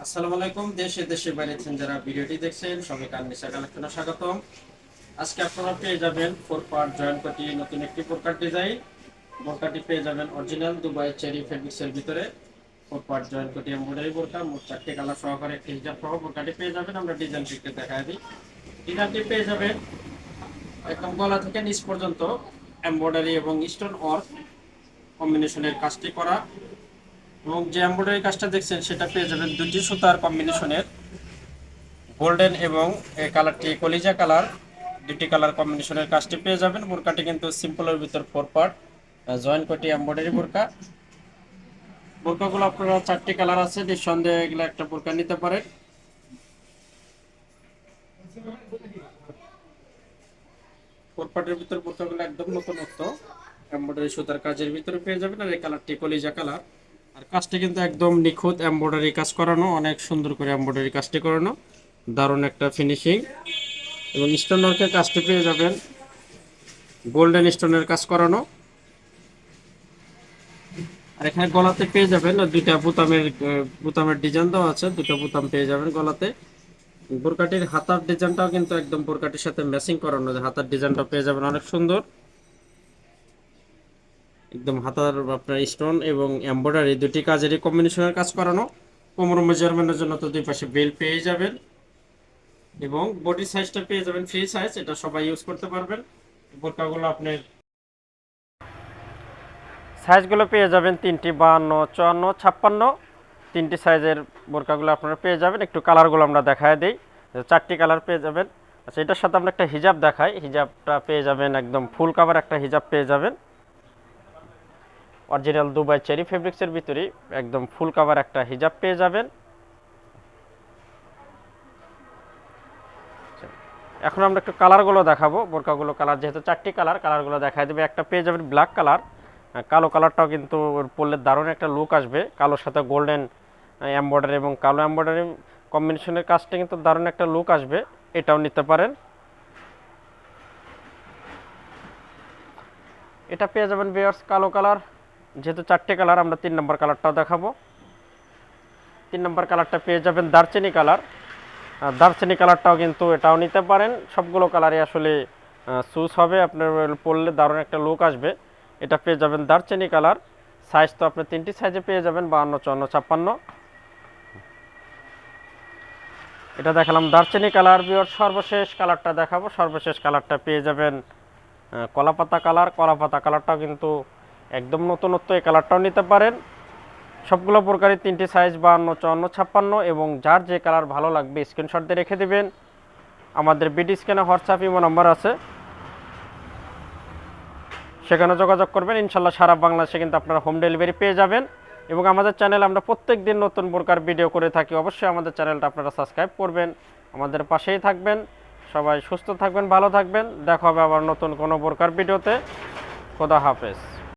আসসালামু আলাইকুম। দেশে দেশের বাইরে থেকে যারা ভিডিওটি দেখছেন সবাইকে আননিসা কালেকশনে স্বাগতম। আজকে আপনারা পেয়ে যাবেন 4 পার্ট জয়েন্ট কোটি নতুন একটি বোরকার ডিজাইন। বোরকাটি পেয়ে যাবেন অরিজিনাল দুবাই চেরি ফেব্রিক্সের ভিতরে 4 পার্ট জয়েন্ট কোটি এমব্রয়ডারি বোরকা, মোট 4টি কালার সহকারে একটি হিজাব সহ বোরকাটি পেয়ে যাবেন। আমরা ডিজাইন শিখতে দেখায় দিই। ডিজাইনটি পেয়ে যাবেন একদম গলা থেকে নিচ পর্যন্ত এমব্রয়ডারি এবং স্টোন ওয়ার্ক কম্বিনেশনের কাজটি করা, এবং যে এমব্রয়ডারি কাজটা দেখছেন সেটা পেয়ে যাবেন দুটি সুতার কম্বিনেশনের গোল্ডেন এবং এই কালারটি কলিজা কালার, দুটি কালার কম্বিনেশনের কাজটি পেয়ে যাবেন। বোরকাটি কিন্তু সিম্পলের ভিতর 4 পার্ট জয়েন্ট কোটি এমব্রয়ডারি বোরকা। বোরকাগুলো আপনারা 4টি কালার আছে, নিঃসন্দেহে এগুলো একটা বোরকা নিতে পারেন। ফোর পার্টের ভিতর বোরকাগুলো একদম নতুনত্ব এমব্রয়ডারি সুতার কাজের ভিতরে পেয়ে যাবেন। আর এই কালারটি কলিজা কালার, আর কাজটি কিন্তু একদম নিখুঁত এমব্রয়ডারি কাজ করানো, অনেক সুন্দর করে এমব্রয়ডারি কাজটি করানো, দারুণ একটা ফিনিশিং। এবং স্টোন ওয়ার্কের কাজটি পেয়ে যাবেন গোল্ডেন স্টোনের কাজ করানো। আর এখানে গলাতে পেয়ে যাবেন দুইটা বোতামের ডিজাইন দেওয়া আছে, দুটো বোতাম পেয়ে যাবেন গলাতে। বোরকাটির হাতার ডিজাইনটাও কিন্তু একদম বোরকাটির সাথে ম্যাচিং করানো, হাতার ডিজাইনটা পেয়ে যাবেন অনেক সুন্দর। একদম হাতার আপনার স্টোন এবং এমব্রয়ডারি দুটি কাজেরই কম্বিনেশনের কাজ করানো। কোমর মেজারমেন্টের জন্য তো দুই পাশে বেল্ট পেয়ে যাবেন, এবং বডি সাইজটা পেয়ে যাবেন ফ্রি সাইজ, এটা সবাই ইউজ করতে পারবেন। বোরকাগুলো আপনার সাইজগুলো পেয়ে যাবেন 3টি 52, 54, 56, 3টি সাইজের বোরকাগুলো আপনারা পেয়ে যাবেন। একটু কালারগুলো আমরা দেখায় দিই। 4টি কালার পেয়ে যাবেন। আচ্ছা, এটার সাথে আমরা একটা হিজাব দেখাই। হিজাবটা পেয়ে যাবেন একদম ফুল কাভার একটা হিজাব পেয়ে যাবেন, অরিজিনাল দুবাই চেরি ফেব্রিক্সের ভিতরেই একদম ফুল কাভার একটা হিজাব পেয়ে যাবেন। এখন আমরা একটু কালারগুলো দেখাবো। বোরকাগুলো কালার যেহেতু 4টি কালার, কালারগুলো দেখাই দেবে। একটা পেয়ে যাবেন ব্ল্যাক কালার, কালো কালারটাও কিন্তু পরলে দারুণ একটা লুক আসবে। কালোর সাথে গোল্ডেন এমব্রয়ডারি এবং কালো এমব্রয়ডারি কম্বিনেশনের কাজটা কিন্তু দারুণ একটা লুক আসবে, এটাও নিতে পারেন। এটা পেয়ে যাবেন ভিউয়ার্স কালো কালার। যেহেতু 4টে কালার, আমরা 3 নম্বর কালারটাও দেখাবো। 3 নম্বর কালারটা পেয়ে যাবেন দারচিনি কালার। দারচিনি কালারটাও কিন্তু এটাও নিতে পারেন। সবগুলো কালারই আসলে চুজ হবে, আপনার পরলে দারুণ একটা লুক আসবে। এটা পেয়ে যাবেন দারচিনি কালার। সাইজ তো আপনি 3টি সাইজে পেয়ে যাবেন, 52, 54, 56। এটা দেখালাম দারচিনি কালার। সর্বশেষ কালারটা দেখাবো। সর্বশেষ কালারটা পেয়ে যাবেন কলাপাতা কালার। কলাপাতা কালারটাও কিন্তু একদম নতুনত্ব, এই কালারটাও নিতে পারেন। সবগুলো প্রকারই 3টি সাইজ 52, 54, 56, এবং যার যে কালার ভালো লাগবে স্ক্রিনশট দিয়ে রেখে দেবেন। আমাদের বিডি স্ক্যানে হোয়াটসঅ্যাপ ইমো নাম্বার আছে, সেখানে যোগাযোগ করবেন। ইনশাল্লাহ সারা বাংলাদেশে কিন্তু আপনারা হোম ডেলিভারি পেয়ে যাবেন। এবং আমাদের চ্যানেলে আমরা প্রত্যেক দিন নতুন প্রকার ভিডিও করে থাকি। অবশ্যই আমাদের চ্যানেলটা আপনারা সাবস্ক্রাইব করবেন, আমাদের পাশেই থাকবেন। সবাই সুস্থ থাকবেন, ভালো থাকবেন। দেখা হবে আবার নতুন কোনো প্রকার ভিডিওতে। খোদা হাফেজ।